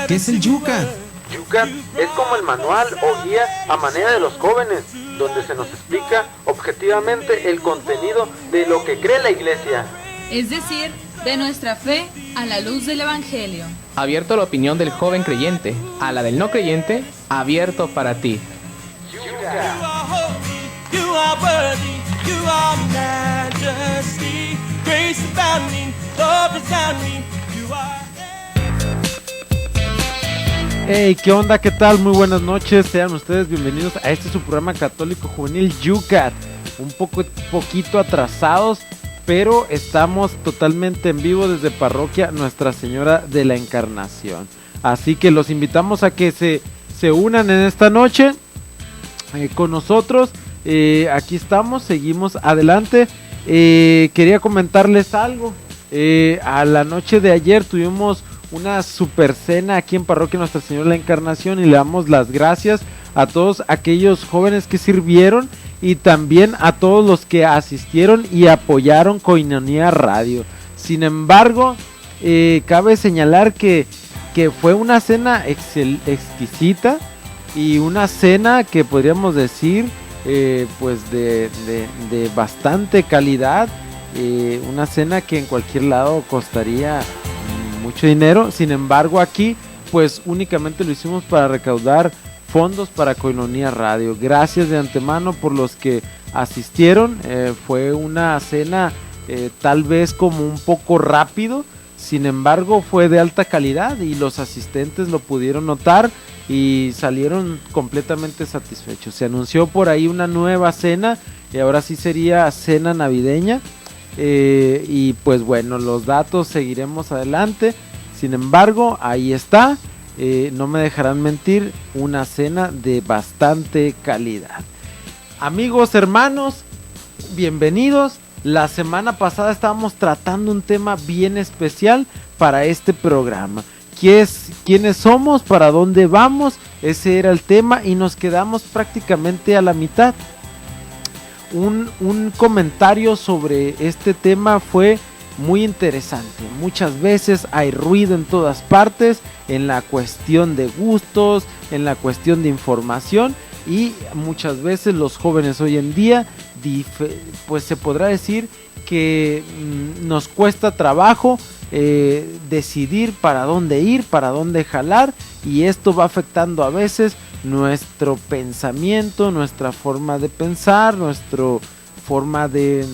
¿Qué es el Yucat? Yucat es como el manual o guía a manera de los jóvenes, donde se nos explica objetivamente el contenido de lo que cree la iglesia. Es decir, de nuestra fe a la luz del Evangelio. Abierto a la opinión del joven creyente, a la del no creyente, abierto para ti. Hey, ¿qué onda? ¿Qué tal? Muy buenas noches, sean ustedes bienvenidos a este su programa católico juvenil Yucat. Un poquito atrasados, pero estamos totalmente en vivo desde Parroquia Nuestra Señora de la Encarnación. Así que los invitamos a que se unan en esta noche con nosotros. Aquí estamos, seguimos adelante. Quería comentarles algo. A la noche de ayer tuvimos una super cena aquí en Parroquia Nuestra Señora de la Encarnación y le damos las gracias a todos aquellos jóvenes que sirvieron y también a todos los que asistieron y apoyaron Koinonia Radio. Sin embargo, cabe señalar que fue una cena exquisita y una cena que podríamos decir pues de bastante calidad, una cena que en cualquier lado costaría mucho dinero. Sin embargo, aquí pues únicamente lo hicimos para recaudar fondos para Koinonia Radio. Gracias de antemano por los que asistieron. Fue una cena tal vez como un poco rápido, sin embargo fue de alta calidad y los asistentes lo pudieron notar y salieron completamente satisfechos. Se anunció por ahí una nueva cena y ahora sí sería cena navideña. Y pues bueno, los datos seguiremos adelante. Sin embargo, ahí está. No me dejarán mentir, una cena de bastante calidad. Amigos, hermanos, bienvenidos. La semana pasada estábamos tratando un tema bien especial para este programa. ¿Quiénes somos? ¿Para dónde vamos? Ese era el tema y nos quedamos prácticamente a la mitad. Un comentario sobre este tema fue muy interesante. Muchas veces hay ruido en todas partes, en la cuestión de gustos, en la cuestión de información, y muchas veces los jóvenes hoy en día, pues se podrá decir que nos cuesta trabajo decidir para dónde ir, para dónde jalar, y esto va afectando a veces nuestro pensamiento, nuestra forma de pensar, nuestra forma de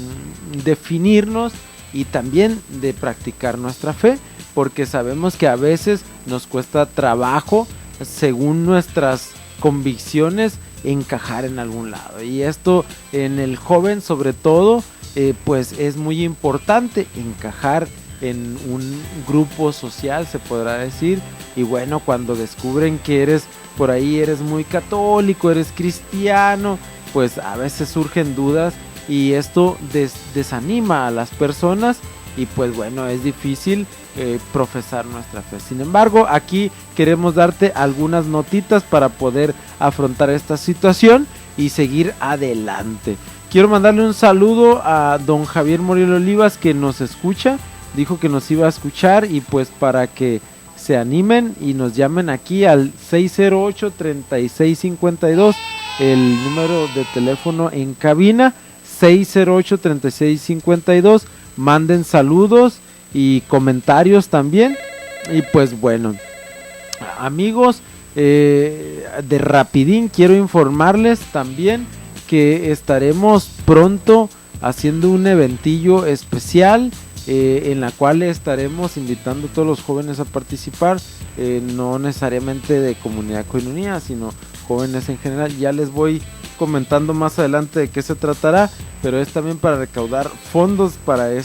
definirnos y también de practicar nuestra fe, porque sabemos que a veces nos cuesta trabajo, según nuestras convicciones, encajar en algún lado, y esto en el joven sobre todo pues es muy importante encajar en un grupo social, se podrá decir. Y bueno, cuando descubren que eres muy católico, eres cristiano, pues a veces surgen dudas y esto desanima a las personas y pues bueno, es difícil profesar nuestra fe. Sin embargo, aquí queremos darte algunas notitas para poder afrontar esta situación y seguir adelante. Quiero mandarle un saludo a don Javier Moriel Olivas, que nos escucha, dijo que nos iba a escuchar, y pues para que se animen y nos llamen aquí al 608-3652, el número de teléfono en cabina, 608-3652, manden saludos y comentarios también. Y pues bueno, amigos, de rapidín quiero informarles también que estaremos pronto haciendo un eventillo especial, en la cual estaremos invitando a todos los jóvenes a participar, no necesariamente de Comunidad Koinonia, sino jóvenes en general. Ya les voy comentando más adelante de qué se tratará, pero es también para recaudar fondos para el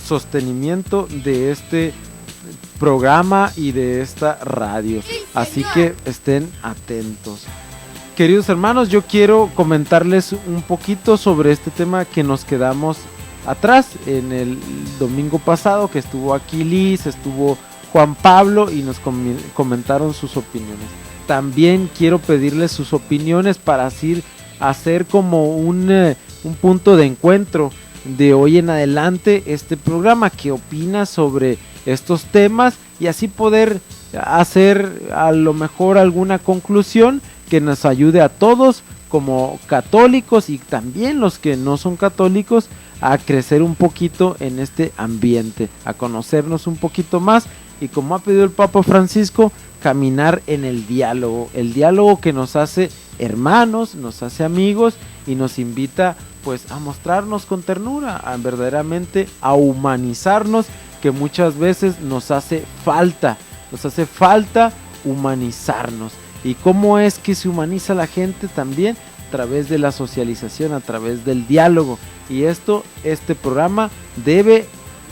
sostenimiento de este programa y de esta radio. Así que estén atentos. Queridos hermanos, yo quiero comentarles un poquito sobre este tema que nos quedamos atrás en el domingo pasado, que estuvo aquí Liz, estuvo Juan Pablo y nos comentaron sus opiniones. También quiero pedirles sus opiniones para así hacer como un punto de encuentro. de hoy en adelante este programa, qué opinas sobre estos temas y así poder hacer a lo mejor alguna conclusión que nos ayude a todos como católicos y también los que no son católicos a crecer un poquito en este ambiente, a conocernos un poquito más y, como ha pedido el Papa Francisco, caminar en el diálogo que nos hace hermanos, nos hace amigos y nos invita pues a mostrarnos con ternura, a verdaderamente a humanizarnos, que muchas veces nos hace falta humanizarnos. ¿Y cómo es que se humaniza la gente? También a través de la socialización, a través del diálogo. Y este programa debe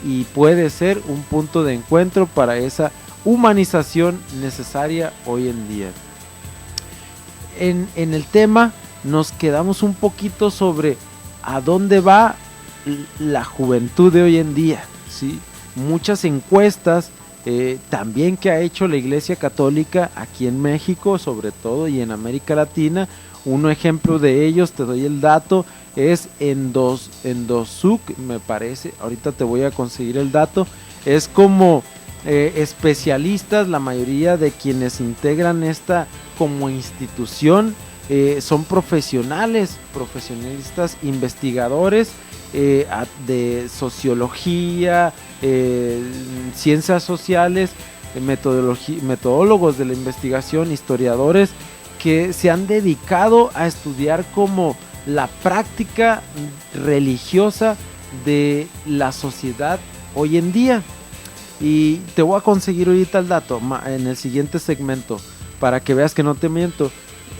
y puede ser un punto de encuentro para esa humanización necesaria hoy en día. En el tema nos quedamos un poquito sobre a dónde va la juventud de hoy en día, ¿sí? Muchas encuestas también que ha hecho la Iglesia Católica aquí en México sobre todo y en América Latina. Un ejemplo de ellos, te doy el dato, es Endosuk, me parece, ahorita te voy a conseguir el dato. Es como especialistas, la mayoría de quienes integran esta como institución son profesionalistas, investigadores de sociología, ciencias sociales, metodólogos de la investigación, historiadores que se han dedicado a estudiar como la práctica religiosa de la sociedad hoy en día. Y te voy a conseguir ahorita el dato en el siguiente segmento para que veas que no te miento.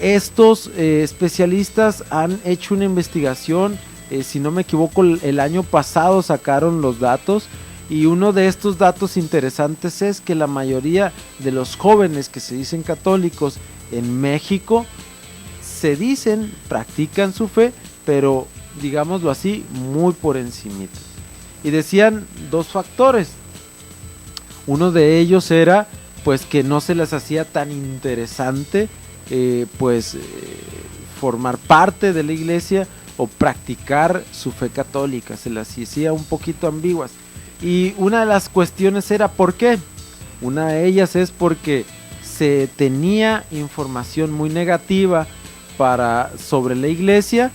Estos especialistas han hecho una investigación, si no me equivoco el año pasado sacaron los datos, y uno de estos datos interesantes es que la mayoría de los jóvenes que se dicen católicos en México practican su fe, pero digámoslo así, muy por encimita. Y decían dos factores. Uno de ellos era pues que no se les hacía tan interesante formar parte de la iglesia o practicar su fe católica, se las hacía un poquito ambiguas. Y una de las cuestiones era ¿por qué? Una de ellas es porque se tenía información muy negativa sobre la iglesia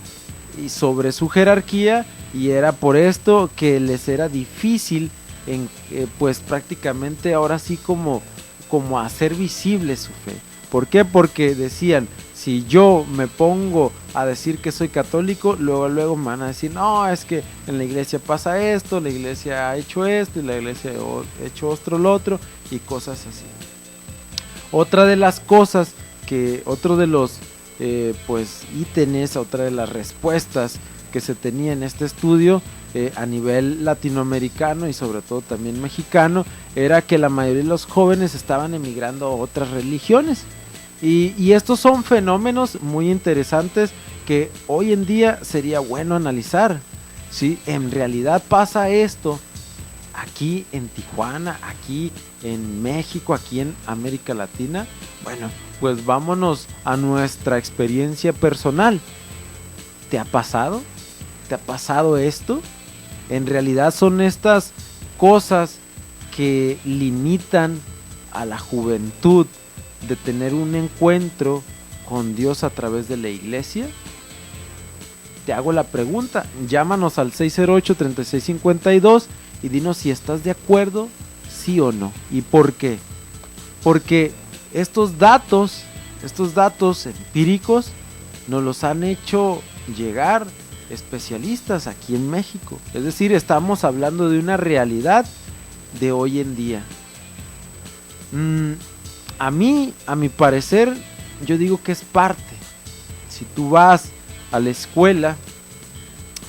y sobre su jerarquía, y era por esto que les era difícil pues prácticamente ahora sí como hacer visible su fe. ¿Por qué? Porque decían, si yo me pongo a decir que soy católico, luego me van a decir, no, es que en la iglesia pasa esto, la iglesia ha hecho esto y la iglesia ha hecho lo otro y cosas así. Otra de las cosas otro de los ítems, otra de las respuestas que se tenía en este estudio a nivel latinoamericano y sobre todo también mexicano, era que la mayoría de los jóvenes estaban emigrando a otras religiones. Y estos son fenómenos muy interesantes que hoy en día sería bueno analizar. ¿Sí? En realidad pasa esto aquí en Tijuana, aquí en México, aquí en América Latina. Bueno, pues vámonos a nuestra experiencia personal. ¿Te ha pasado? ¿Te ha pasado esto? En realidad son estas cosas que limitan a la juventud de tener un encuentro con Dios a través de la iglesia. Te hago la pregunta, llámanos al 608-3652 y dinos si estás de acuerdo, sí o no, y por qué. Porque estos datos empíricos nos los han hecho llegar especialistas aquí en México. Es decir, estamos hablando de una realidad de hoy en día. A mi parecer, yo digo que es parte. Si tú vas a la escuela,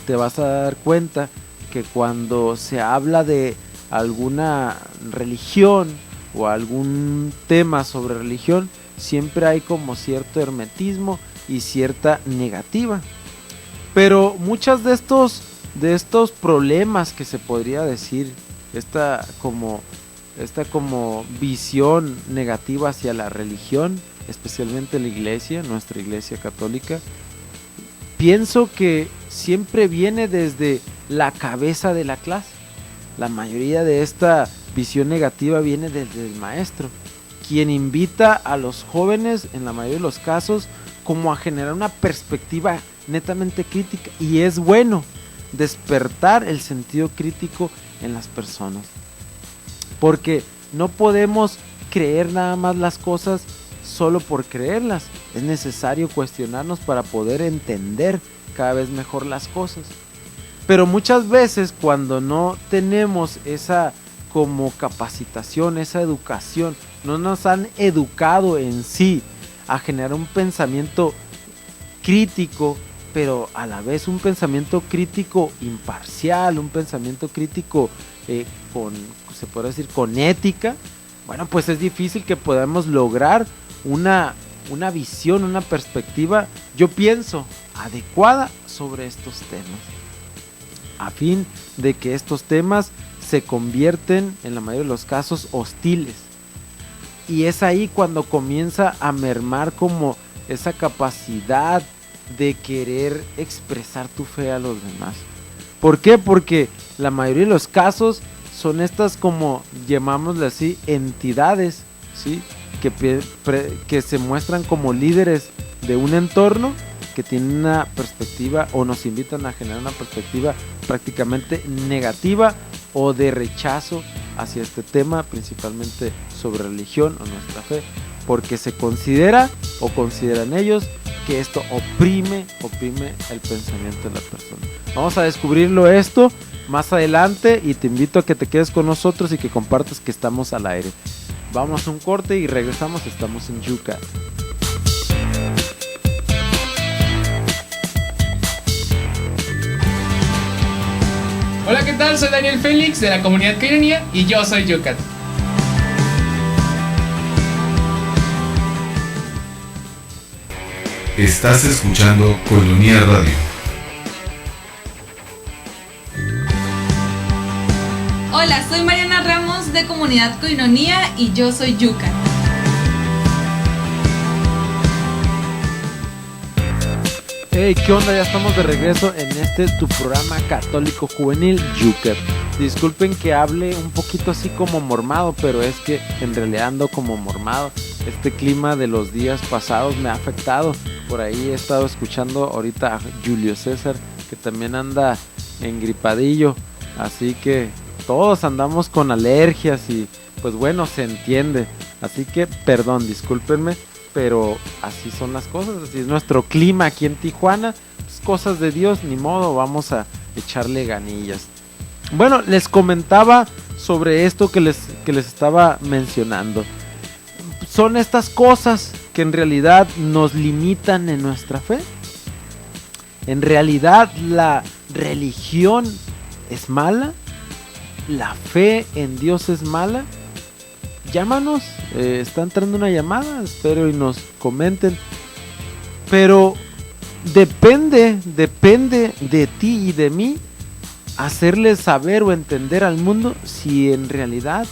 te vas a dar cuenta que cuando se habla de alguna religión o algún tema sobre religión, siempre hay como cierto hermetismo y cierta negativa. Pero muchos de estos problemas que se podría decir, esta como visión negativa hacia la religión, especialmente la iglesia, nuestra iglesia católica, pienso que siempre viene desde la cabeza de la clase. La mayoría de esta visión negativa viene desde el maestro, quien invita a los jóvenes, en la mayoría de los casos, como a generar una perspectiva netamente crítica. Y es bueno despertar el sentido crítico en las personas, porque no podemos creer nada más las cosas solo por creerlas. Es necesario cuestionarnos para poder entender cada vez mejor las cosas. Pero muchas veces cuando no tenemos esa como capacitación, esa educación, no nos han educado en sí a generar un pensamiento crítico, pero a la vez un pensamiento crítico imparcial, un pensamiento crítico se puede decir con ética. Bueno, pues es difícil que podamos lograr una visión, una perspectiva, yo pienso, adecuada sobre estos temas, a fin de que estos temas se convierten, en la mayoría de los casos, hostiles. Y es ahí cuando comienza a mermar como esa capacidad de querer expresar tu fe a los demás. ¿Por qué? Porque la mayoría de los casos son estas, como llamámosle así, entidades, ¿sí? Que se muestran como líderes de un entorno, que tienen una perspectiva o nos invitan a generar una perspectiva prácticamente negativa o de rechazo hacia este tema, principalmente sobre religión o nuestra fe, porque se considera o consideran ellos que esto oprime el pensamiento de la persona. Vamos a descubrirlo esto más adelante y te invito a que te quedes con nosotros y que compartas que estamos al aire. Vamos a un corte y regresamos, estamos en Yucat. Hola, ¿qué tal? Soy Daniel Félix de la comunidad Coinonía y yo soy Yucat. Estás escuchando Coinonía Radio. Hola, soy Mariana Ramos de Comunidad Coinonía y yo soy Yucat. Hey, ¿qué onda? Ya estamos de regreso en tu programa católico juvenil Yucat. Disculpen que hable un poquito así como mormado, pero es que en realidad ando como mormado. Este clima de los días pasados me ha afectado. Por ahí he estado escuchando ahorita a Julio César, que también anda engripadillo. Así que todos andamos con alergias y pues bueno, se entiende. Así que perdón, discúlpenme, pero así son las cosas. Así es nuestro clima aquí en Tijuana. Pues cosas de Dios, ni modo, vamos a echarle ganillas. Bueno, les comentaba sobre esto que les estaba mencionando. Son estas cosas que en realidad nos limitan en nuestra fe. En realidad la religión es mala, la fe en Dios es mala. Llámanos, está entrando una llamada, espero y nos comenten. Pero depende de ti y de mí hacerles saber o entender al mundo si en realidad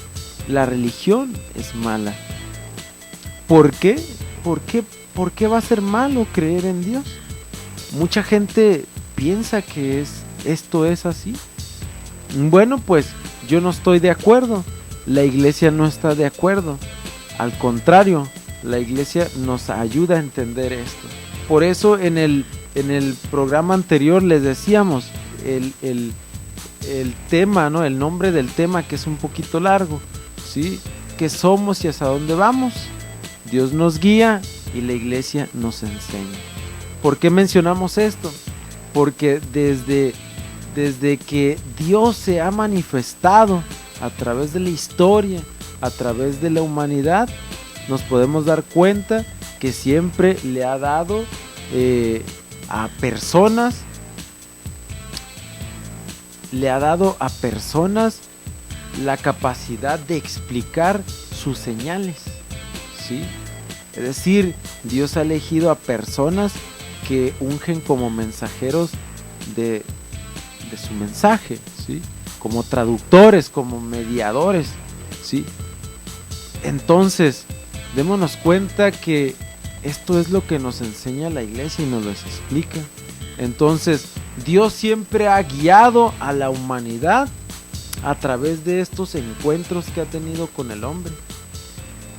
la religión es mala. ¿Por qué? ¿Por qué va a ser malo creer en Dios? Mucha gente piensa que esto es así. Bueno, pues yo no estoy de acuerdo. La iglesia no está de acuerdo. Al contrario, la iglesia nos ayuda a entender esto. Por eso en el programa anterior les decíamos el tema, ¿no? El nombre del tema, que es un poquito largo, ¿sí? ¿Qué somos y hacia dónde vamos? Dios nos guía y la iglesia nos enseña. ¿Por qué mencionamos esto? Porque desde que Dios se ha manifestado a través de la historia, a través de la humanidad, nos podemos dar cuenta que siempre le ha dado a personas la capacidad de explicar sus señales, ¿sí? Es decir, Dios ha elegido a personas que ungen como mensajeros de su mensaje, ¿sí? Como traductores, como mediadores, ¿sí? Entonces, démonos cuenta que esto es lo que nos enseña la iglesia y nos lo explica. Entonces, Dios siempre ha guiado a la humanidad a través de estos encuentros que ha tenido con el hombre.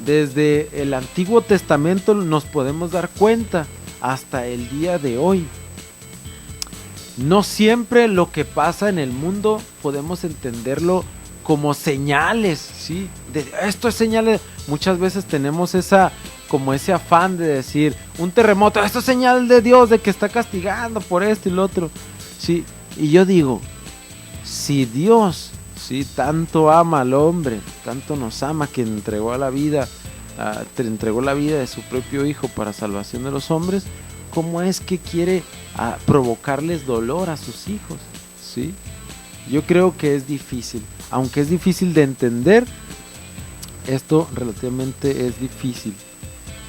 Desde el Antiguo Testamento nos podemos dar cuenta hasta el día de hoy. No siempre lo que pasa en el mundo podemos entenderlo como señales, ¿sí? Esto es señales. Muchas veces tenemos como ese afán de decir, un terremoto, esto es señal de Dios, de que está castigando por esto y lo otro, ¿sí? Y yo digo, si Dios, ¿sí?, tanto ama al hombre, tanto nos ama, que entregó la vida de su propio Hijo para salvación de los hombres, ¿cómo es que quiere provocarles dolor a sus hijos? ¿Sí? Yo creo que es difícil, aunque es difícil de entender, esto relativamente es difícil.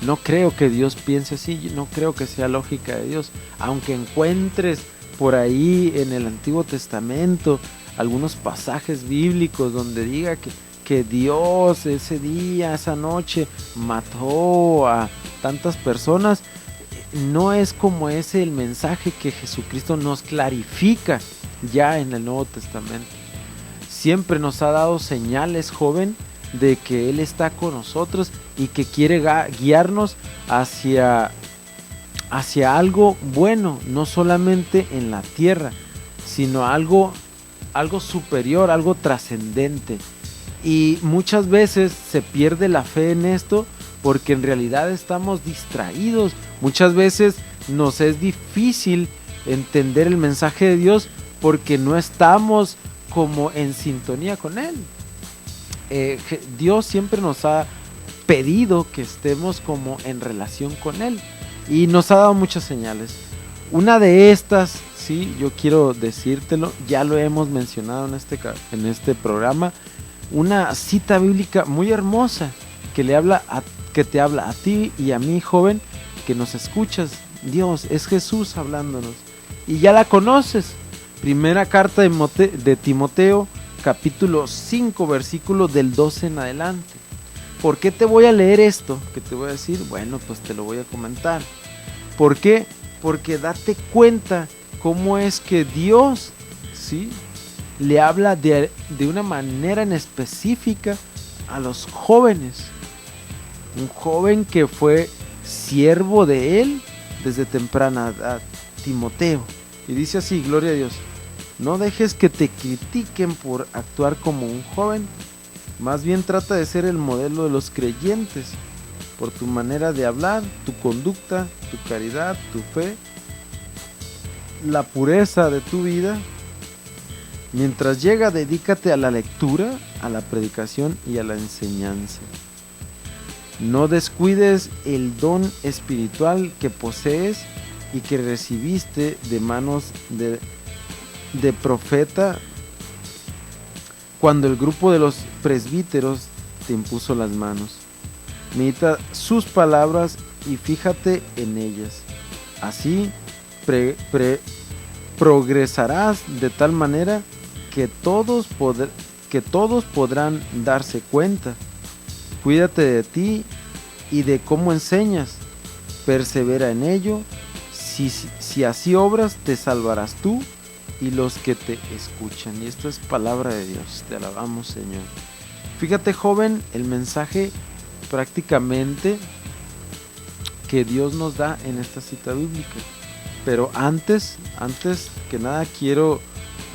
No creo que Dios piense así, no creo que sea lógica de Dios, aunque encuentres por ahí en el Antiguo Testamento algunos pasajes bíblicos donde diga que Dios ese día, esa noche mató a tantas personas. No es como ese el mensaje que Jesucristo nos clarifica ya en el Nuevo Testamento. Siempre nos ha dado señales, joven, de que Él está con nosotros y que quiere guiarnos hacia algo bueno, no solamente en la tierra, sino algo superior, algo trascendente. Y muchas veces se pierde la fe en esto porque en realidad estamos distraídos. Muchas veces nos es difícil entender el mensaje de Dios porque no estamos como en sintonía con Él. Dios siempre nos ha pedido que estemos como en relación con Él y nos ha dado muchas señales. Una de estas, sí, yo quiero decírtelo, ya lo hemos mencionado en este programa, una cita bíblica muy hermosa que te habla a ti y a mí, joven, que nos escuchas. Dios, es Jesús hablándonos y ya la conoces. Primera carta de Timoteo, capítulo 5, versículo del 12 en adelante. ¿Por qué te voy a leer esto que te voy a decir? Bueno, pues te lo voy a comentar. ¿Por qué? Porque date cuenta cómo es que Dios, ¿sí?, le habla de una manera en específica a los jóvenes. Un joven que fue siervo de Él desde temprana edad, Timoteo. Y dice así, gloria a Dios: no dejes que te critiquen por actuar como un joven, más bien trata de ser el modelo de los creyentes, por tu manera de hablar, tu conducta, tu caridad, tu fe, la pureza de tu vida. Mientras llega, dedícate a la lectura, a la predicación y a la enseñanza. No descuides el don espiritual que posees y que recibiste de manos de profeta cuando el grupo de los presbíteros te impuso las manos. Medita sus palabras y fíjate en ellas. Así progresarás de tal manera que todos podrán darse cuenta. Cuídate de ti y de cómo enseñas. Persevera en ello. Si así obras, te salvarás tú y los que te escuchan. Y esto es palabra de Dios. Te alabamos, Señor. Fíjate, joven, el mensaje prácticamente que Dios nos da en esta cita bíblica. Pero antes que nada quiero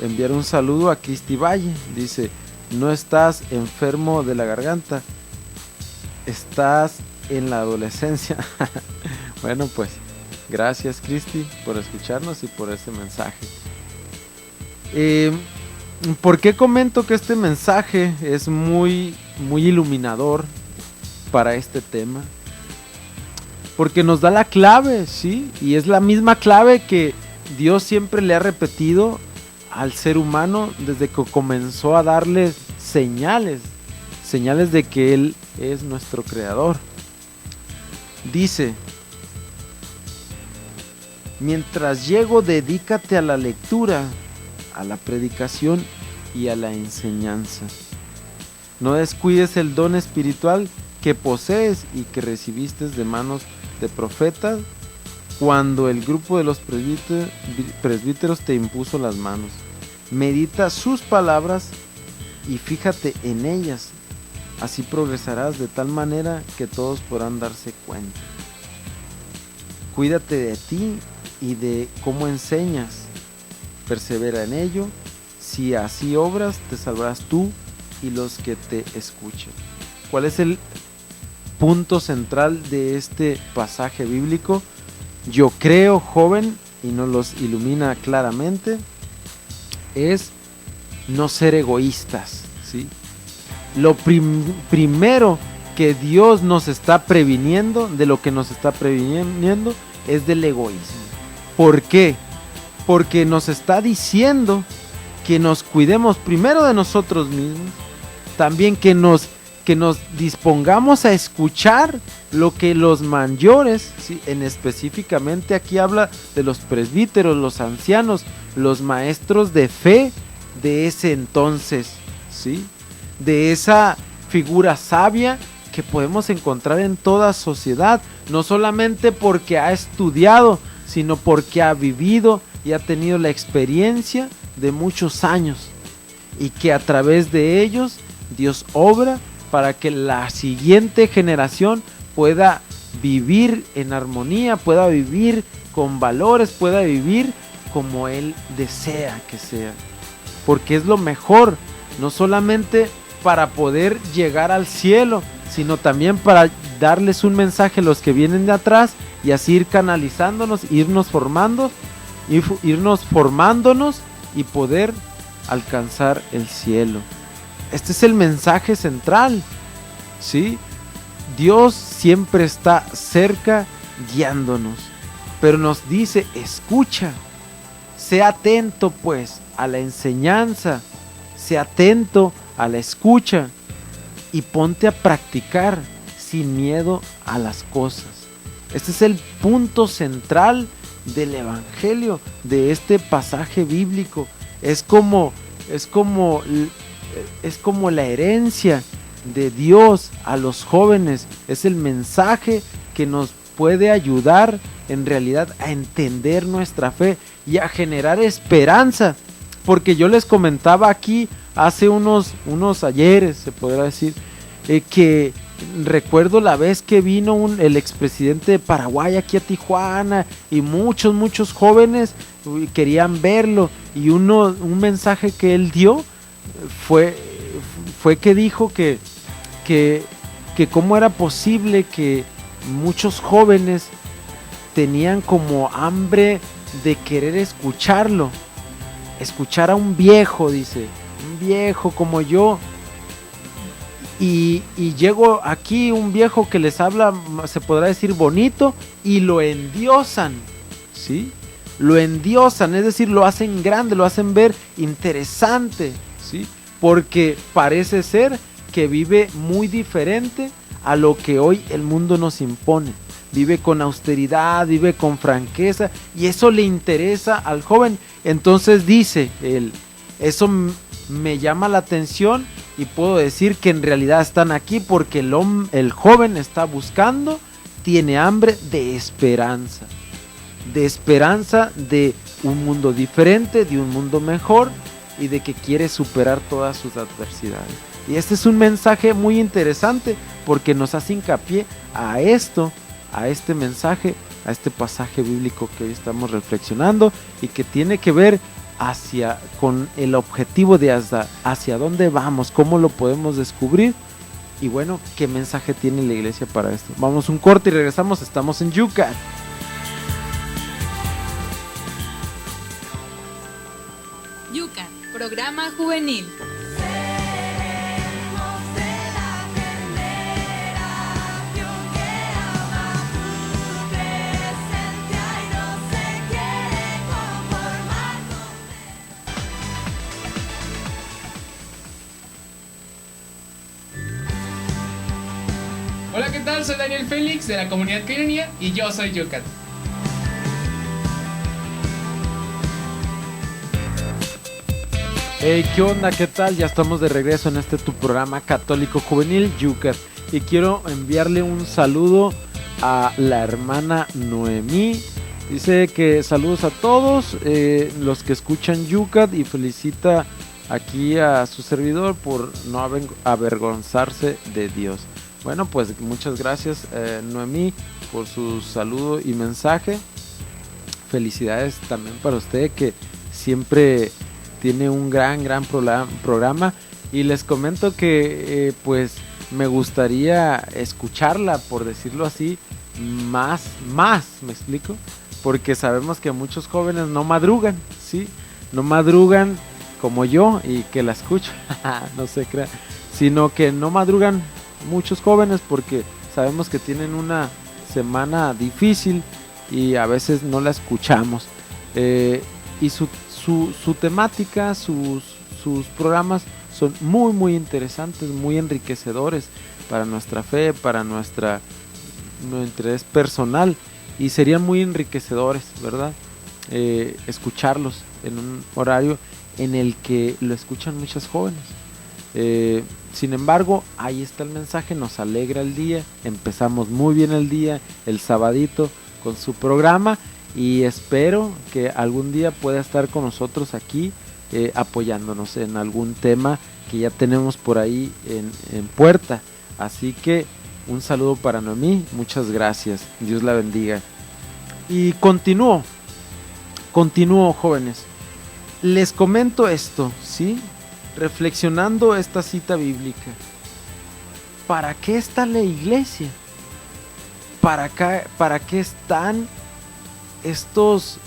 enviar un saludo a Cristi Valle. Dice: no estás enfermo de la garganta, estás en la adolescencia. Bueno, pues gracias, Cristi, por escucharnos y por ese mensaje. ¿Por qué comento que este mensaje es muy, muy iluminador para este tema? Porque nos da la clave, ¿sí? Y es la misma clave que Dios siempre le ha repetido al ser humano desde que comenzó a darle señales de que Él es nuestro creador. Dice: mientras llego, dedícate a la lectura, a la predicación y a la enseñanza. No descuides el don espiritual que posees y que recibiste de manos de profetas cuando el grupo de los presbíteros te impuso las manos. Medita sus palabras y fíjate en ellas. Así progresarás de tal manera que todos podrán darse cuenta. Cuídate de ti y de cómo enseñas. Persevera en ello. Si así obras, te salvarás tú y los que te escuchen. ¿Cuál es el punto central de este pasaje bíblico? Yo creo, joven, y nos los ilumina claramente, es no ser egoístas, ¿sí? Lo primero que Dios nos está previniendo, de lo que nos está previniendo, es del egoísmo. ¿Por qué? Porque nos está diciendo que nos cuidemos primero de nosotros mismos, también que nos dispongamos a escuchar lo que los mayores, ¿sí? Específicamente aquí habla de los presbíteros, los ancianos, los maestros de fe de ese entonces, ¿sí? De esa figura sabia que podemos encontrar en toda sociedad, no solamente porque ha estudiado, sino porque ha vivido y ha tenido la experiencia de muchos años, y que a través de ellos Dios obra para que la siguiente generación pueda vivir en armonía, pueda vivir con valores, pueda vivir como Él desea que sea, porque es lo mejor, no solamente para poder llegar al cielo, sino también para darles un mensaje a los que vienen de atrás y así ir canalizándonos, irnos formándonos y poder alcanzar el cielo. Este es el mensaje central, ¿sí? Dios siempre está cerca guiándonos, pero nos dice, escucha, sé atento pues a la enseñanza, sé atento a la escucha y ponte a practicar sin miedo a las cosas. Este es el punto central del evangelio, de este pasaje bíblico. Es como la herencia de Dios a los jóvenes. Es el mensaje que nos puede ayudar en realidad a entender nuestra fe y a generar esperanza, porque yo les comentaba aquí hace unos ayeres, se podrá decir, que recuerdo la vez que vino el expresidente de Paraguay aquí a Tijuana y muchos jóvenes querían verlo, y un mensaje que él dio fue que dijo que cómo era posible que muchos jóvenes tenían como hambre de querer escuchar a un viejo, dice, un viejo como yo, y llego aquí un viejo que les habla, se podrá decir bonito, y lo endiosan, ¿sí? Lo endiosan, es decir, lo hacen grande, lo hacen ver interesante, ¿sí? Porque parece ser que vive muy diferente a lo que hoy el mundo nos impone. Vive con austeridad, vive con franqueza, y eso le interesa al joven. Entonces dice él, eso me llama la atención y puedo decir que en realidad están aquí porque el joven está buscando, tiene hambre de esperanza de un mundo diferente, de un mundo mejor, y de que quiere superar todas sus adversidades. Y este es un mensaje muy interesante porque nos hace hincapié a este mensaje, a este pasaje bíblico que hoy estamos reflexionando, y que tiene que ver con el objetivo de hacia dónde vamos, cómo lo podemos descubrir, y bueno, qué mensaje tiene la iglesia para esto. Vamos un corte y regresamos. Estamos en Yucat. Yucat, programa juvenil. Hola, ¿qué tal? Soy Daniel Félix de la comunidad Coinonía y yo soy Yucat. Hey, ¿qué onda? ¿Qué tal? Ya estamos de regreso en tu programa católico juvenil Yucat, y quiero enviarle un saludo a la hermana Noemí Dice que saludos a todos los que escuchan Yucat y felicita aquí a su servidor por no avergonzarse de Dios. Bueno, pues muchas gracias Noemí por su saludo y mensaje. Felicidades también para usted que siempre tiene un gran programa. Y les comento que pues me gustaría escucharla, por decirlo así, más, ¿me explico? Porque sabemos que muchos jóvenes no madrugan, ¿sí? No madrugan como yo y que la escucho, no se crea, sino que no madrugan muchos jóvenes porque sabemos que tienen una semana difícil y a veces no la escuchamos. Y su temática, sus programas son muy interesantes, muy enriquecedores para nuestra fe, para nuestro interés personal, y serían muy enriquecedores, ¿verdad? Escucharlos en un horario en el que lo escuchan muchos jóvenes. Sin embargo, ahí está el mensaje, nos alegra el día, empezamos muy bien el día, el sabadito con su programa, y espero que algún día pueda estar con nosotros aquí apoyándonos en algún tema que ya tenemos por ahí en puerta. Así que un saludo para Noemí, muchas gracias, Dios la bendiga. Y continúo jóvenes, les comento esto, ¿sí? Reflexionando esta cita bíblica. ¿Para qué está la iglesia? ¿Para qué están estos,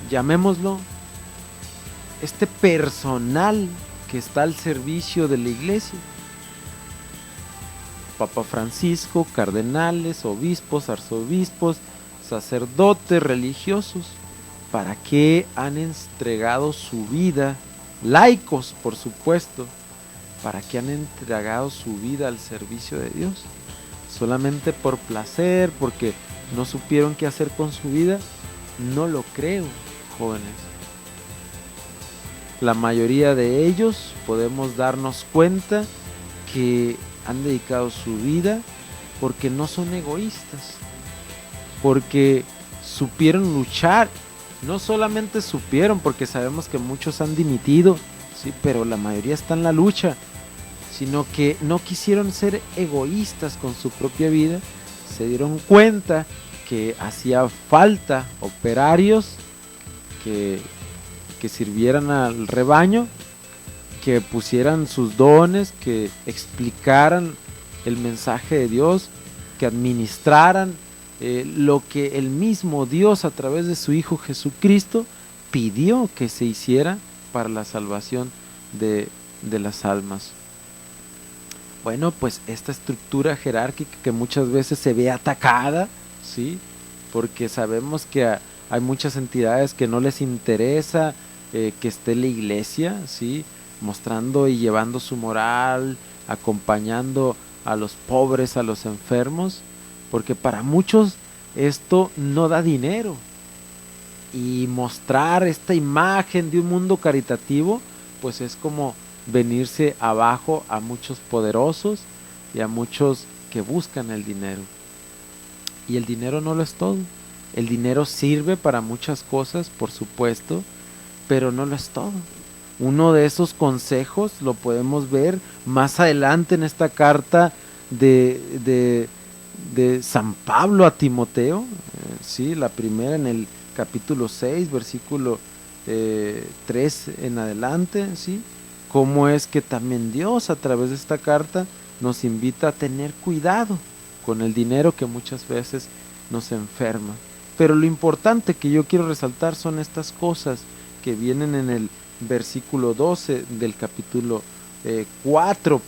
llamémoslo, este personal que está al servicio de la iglesia? Papa Francisco, cardenales, obispos, arzobispos, sacerdotes, religiosos. ¿Para qué han entregado su vida? Laicos, por supuesto. ¿Para qué han entregado su vida al servicio de Dios? ¿Solamente por placer? ¿Porque no supieron qué hacer con su vida? No lo creo, jóvenes. La mayoría de ellos podemos darnos cuenta que han dedicado su vida porque no son egoístas, porque supieron luchar. No solamente supieron, porque sabemos que muchos han dimitido, sí, pero la mayoría está en la lucha, sino que no quisieron ser egoístas con su propia vida. Se dieron cuenta que hacía falta operarios que sirvieran al rebaño, que pusieran sus dones, que explicaran el mensaje de Dios, que administraran lo que el mismo Dios a través de su Hijo Jesucristo pidió que se hiciera para la salvación de las almas. Bueno, pues esta estructura jerárquica que muchas veces se ve atacada, ¿sí? Porque sabemos que hay muchas entidades que no les interesa que esté la iglesia, ¿sí? Mostrando y llevando su moral, acompañando a los pobres, a los enfermos, porque para muchos esto no da dinero, y mostrar esta imagen de un mundo caritativo pues es como venirse abajo a muchos poderosos y a muchos que buscan el dinero. Y el dinero no lo es todo. El dinero sirve para muchas cosas, por supuesto, pero no lo es todo. Uno de esos consejos lo podemos ver más adelante en esta carta de San Pablo a Timoteo, sí, la primera en el capítulo 6, versículo 3 en adelante, sí, cómo es que también Dios a través de esta carta nos invita a tener cuidado con el dinero que muchas veces nos enferma. Pero lo importante que yo quiero resaltar son estas cosas que vienen en el versículo 12 del capítulo 4,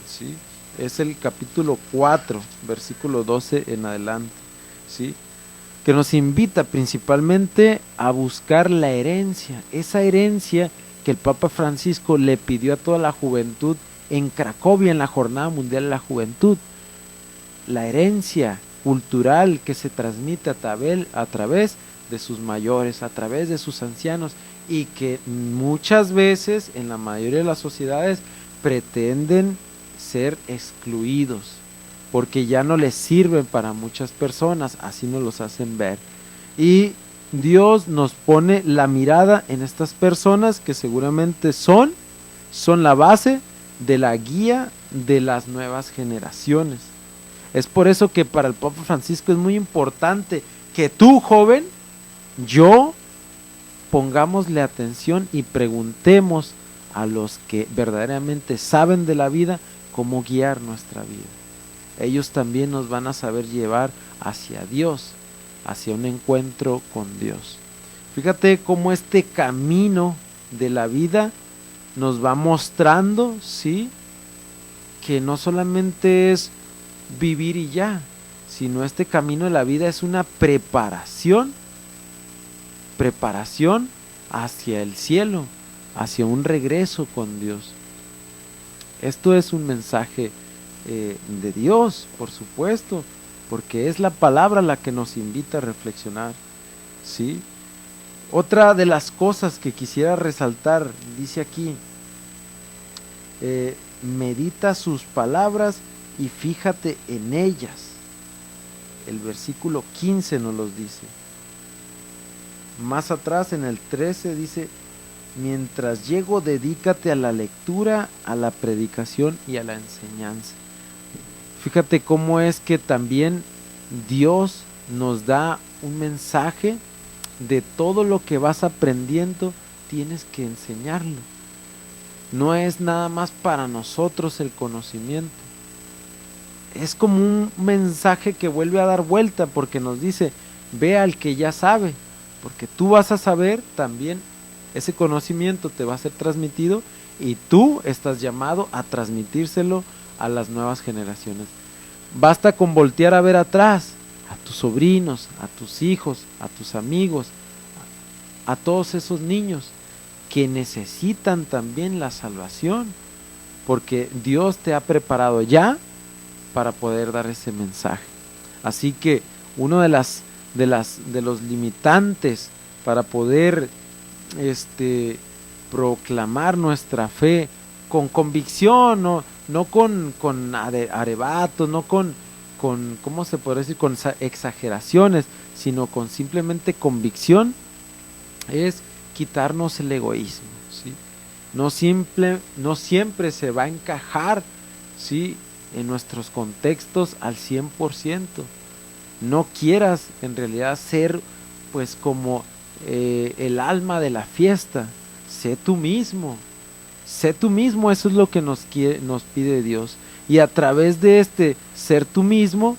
¿sí? Es el capítulo 4, versículo 12 en adelante, ¿sí? Que nos invita principalmente a buscar la herencia, esa herencia que el Papa Francisco le pidió a toda la juventud en Cracovia en la Jornada Mundial de la Juventud. La herencia cultural que se transmite a través de sus mayores, a través de sus ancianos, y que muchas veces en la mayoría de las sociedades pretenden ser excluidos. porque ya no les sirven para muchas personas, así nos los hacen ver. Y Dios nos pone la mirada en estas personas que seguramente son la base de la guía de las nuevas generaciones. Es por eso que para el Papa Francisco es muy importante que tú, joven, yo, pongámosle atención y preguntemos a los que verdaderamente saben de la vida cómo guiar nuestra vida. Ellos también nos van a saber llevar hacia Dios, hacia un encuentro con Dios. Fíjate cómo este camino de la vida nos va mostrando, ¿sí?, que no solamente es vivir y ya, sino este camino de la vida es una preparación hacia el cielo, hacia un regreso con Dios. Esto es un mensaje de Dios, por supuesto, porque es la palabra la que nos invita a reflexionar, ¿sí? Otra de las cosas que quisiera resaltar, dice aquí, medita sus palabras y fíjate en ellas. El versículo 15 nos los dice. Más atrás en el 13 dice, mientras llego dedícate a la lectura, a la predicación y a la enseñanza. Fíjate cómo es que también Dios nos da un mensaje de todo lo que vas aprendiendo, tienes que enseñarlo. No es nada más para nosotros el conocimiento. Es como un mensaje que vuelve a dar vuelta porque nos dice, ve al que ya sabe, porque tú vas a saber también, ese conocimiento te va a ser transmitido y tú estás llamado a transmitírselo a las nuevas generaciones. Basta con voltear a ver atrás, a tus sobrinos, a tus hijos, a tus amigos, a todos esos niños que necesitan también la salvación, porque Dios te ha preparado ya para poder dar ese mensaje. Así que uno de los limitantes para poder proclamar nuestra fe con convicción, no con arrebatos, no con ¿cómo se podría decir?, con exageraciones, sino con simplemente convicción, es quitarnos el egoísmo, ¿sí? No siempre se va a encajar, ¿sí?, en nuestros contextos al 100%. No quieras en realidad ser pues como el alma de la fiesta. Sé tú mismo, eso es lo que nos pide Dios. Y a través de ser tú mismo,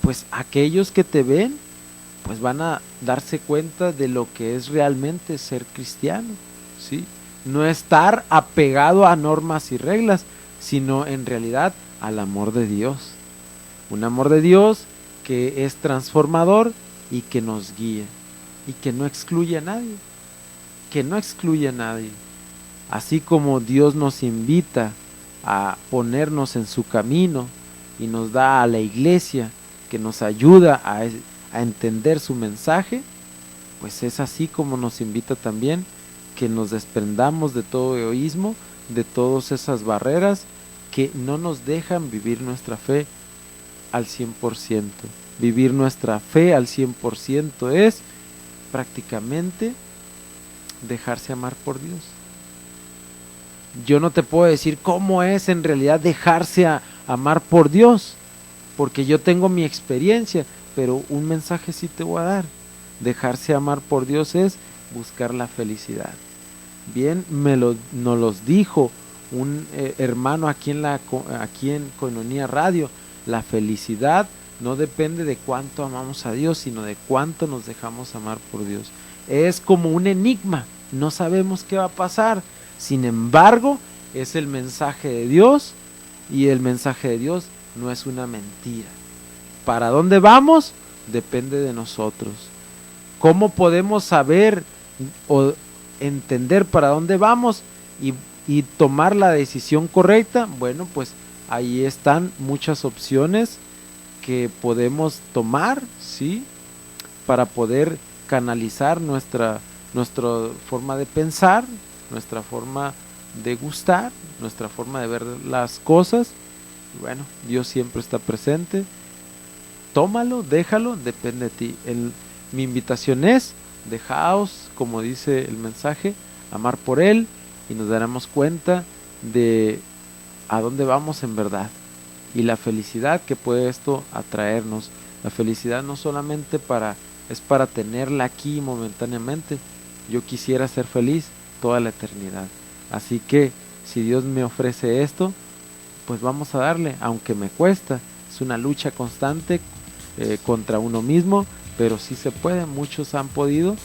pues aquellos que te ven pues van a darse cuenta de lo que es realmente ser cristiano, ¿sí? No estar apegado a normas y reglas, sino en realidad al amor de Dios. Un amor de Dios que es transformador y que nos guía y que no excluye a nadie. Así como Dios nos invita a ponernos en su camino y nos da a la iglesia que nos ayuda a entender su mensaje, pues es así como nos invita también que nos desprendamos de todo egoísmo, de todas esas barreras que no nos dejan vivir nuestra fe al 100%. Vivir nuestra fe al 100% es prácticamente dejarse amar por Dios. Yo no te puedo decir cómo es en realidad dejarse amar por Dios, porque yo tengo mi experiencia, pero un mensaje sí te voy a dar. Dejarse amar por Dios es buscar la felicidad. Bien, nos los dijo un hermano aquí en Koinonia Radio. La felicidad no depende de cuánto amamos a Dios, sino de cuánto nos dejamos amar por Dios. Es como un enigma, no sabemos qué va a pasar. Sin embargo, es el mensaje de Dios, y el mensaje de Dios no es una mentira. ¿Para dónde vamos? Depende de nosotros. ¿Cómo podemos saber o entender para dónde vamos y tomar la decisión correcta? Bueno, pues ahí están muchas opciones que podemos tomar, ¿sí?, para poder canalizar nuestra forma de pensar, nuestra forma de gustar, nuestra forma de ver las cosas, Bueno, Dios siempre está presente. Tómalo, déjalo, depende de ti. Mi invitación es, dejaos, como dice el mensaje, amar por Él, y nos daremos cuenta de a dónde vamos en verdad y la felicidad que puede esto atraernos. La felicidad no solamente es para tenerla aquí momentáneamente. Yo quisiera ser feliz toda la eternidad. Así que si Dios me ofrece esto, pues vamos a darle, aunque me cuesta. Es una lucha constante contra uno mismo, pero sí se puede. Muchos han podido.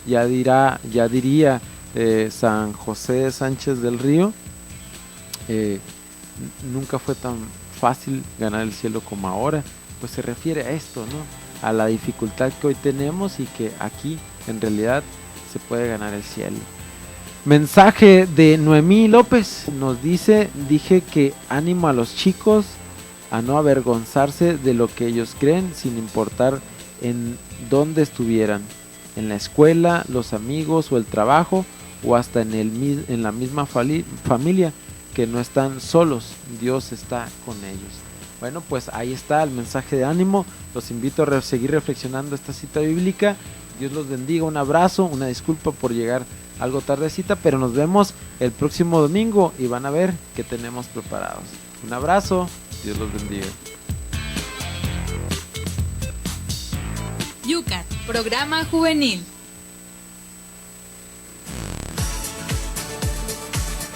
Ya diría San José Sánchez del Río, nunca fue tan fácil ganar el cielo como ahora. Pues se refiere a esto, ¿no? A la dificultad que hoy tenemos y que aquí en realidad se puede ganar el cielo. Mensaje de Noemí López, nos dice: dije que ánimo a los chicos a no avergonzarse de lo que ellos creen, sin importar en dónde estuvieran, en la escuela, los amigos o el trabajo, o hasta en la misma familia, que no están solos, Dios está con ellos. Bueno, pues ahí está el mensaje de ánimo. Los invito a seguir reflexionando esta cita bíblica. Dios los bendiga, un abrazo, una disculpa por llegar algo tardecita, pero nos vemos el próximo domingo y van a ver qué tenemos preparados. Un abrazo, Dios los bendiga. Yucat, programa juvenil.